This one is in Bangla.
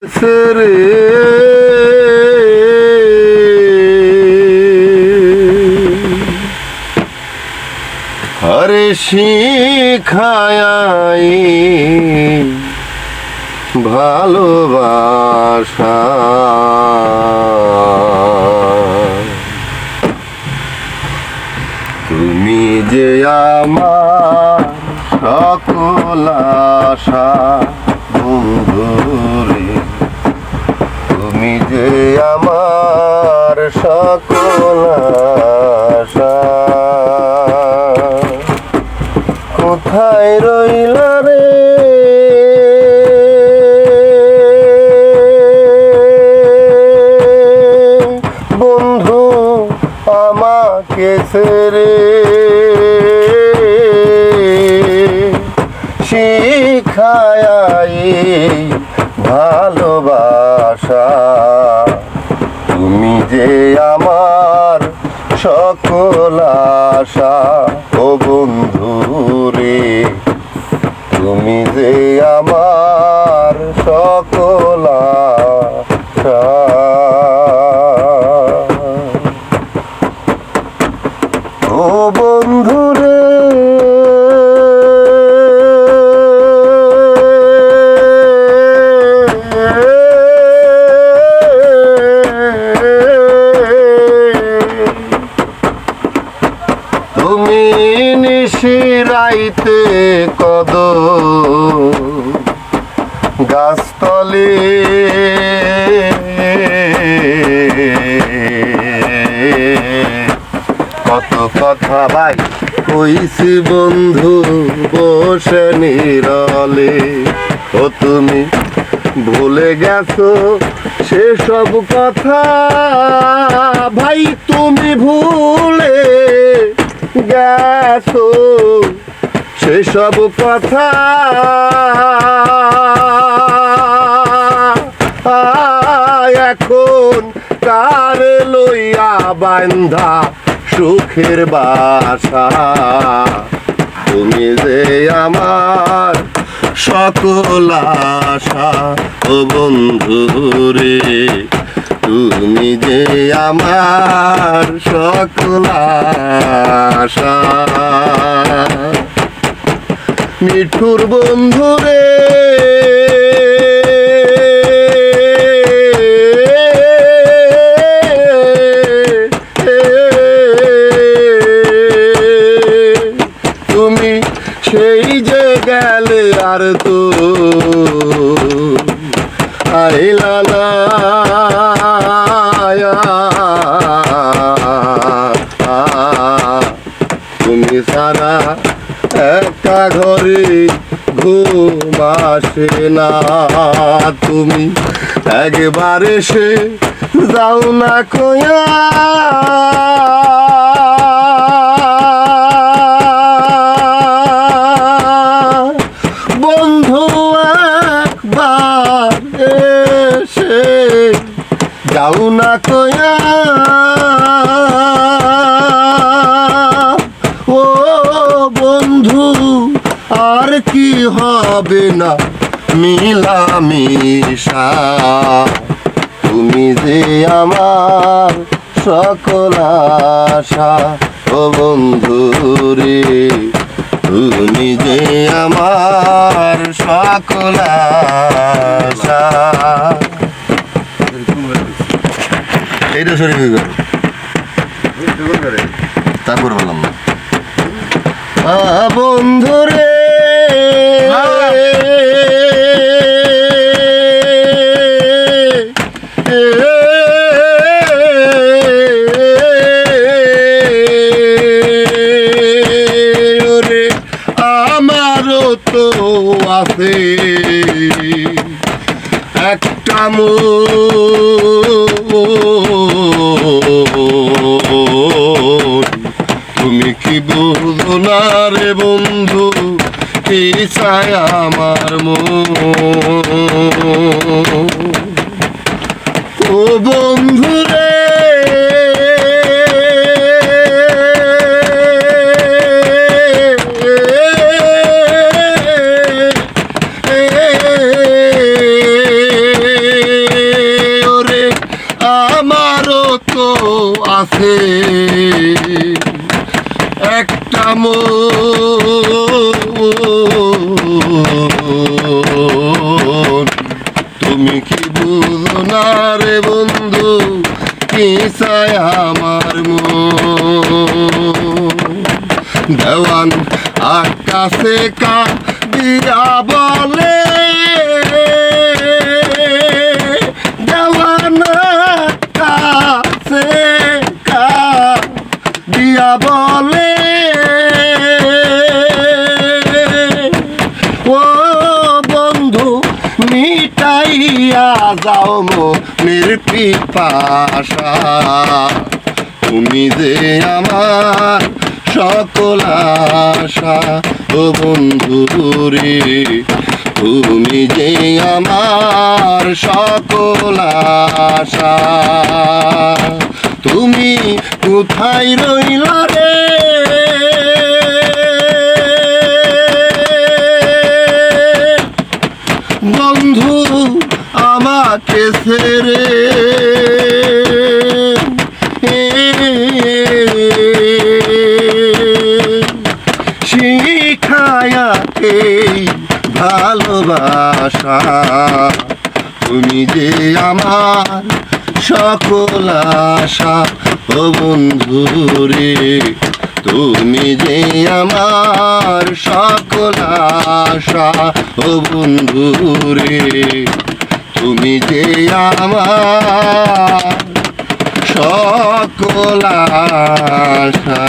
রে হরে শিখায় ভালোবাসা তুমি যে আমার সকল আশা বন্ধুরে, তুমি যে আমার সকল আশা। কোথায় রইলা রে বন্ধু আমাকে ছেড়ে, শিখায় ভালোবাসা। তুমি যে আমার সকল আশা ও বন্ধু রে, তুমি যে আমার সকল আশা। ও বন্ধু রে তুমি নিশিরাইতে কদ গাছতলে, কত কথা ভাই কইছি বন্ধু বসে নীরলে। ও তুমি ভুলে গেছো সেসব কথা ভাই, তুমি ভুলে গেছো সেসব কথা। এখন কারে লইয়া বান্ধা সুখের বাসা, তুমি যে আমার সকল আশা ও বন্ধু রে, তুমি যে আমার সকল আশা। নিঠুর বন্ধু রে তুমি সেই যে গেলে আর তো আইলা না, তুমি সারা একটা ঘরে ঘুম আসে না। তুমি একবার এসে যাও না কয়া, বন্ধু একবার এসে যাও না কয়া। ও বন্ধু আর কি হবে না মিলামিশা, তুমি যে আমার সকল আশা ও বন্ধু রে, তুমি যে আমার সকল আশা। এইটা সরি তারপর বললাম না বন্ধু রে আমারও তো আছে একটা তুমি কি বুঝো না রে বন্ধু, কি চায় আমার মন। ও বন্ধু রে তুমি কি বুঝো না রে বন্ধু কি চায় আমার মন দেওয়ান আকাশে কা দিয়া বলে দেওয়ান আকাশে কা দিয়া বলে ও বন্ধু মিটাইয়া যাও মনের পিপাসা তুমি যে আমার সকল আশা ও বন্ধু রে তুমি যে আমার সকল আশা তুমি কোথায় রইলা রে বন্ধু আমাকে ছেড়ে শিখায়াকে ভালোবাসা তুমি যে আমার সকল আশা ও বন্ধু রে তুমি যে আমার সকল আশা ও বন্ধু রে তুমি যে আমার সকল আশা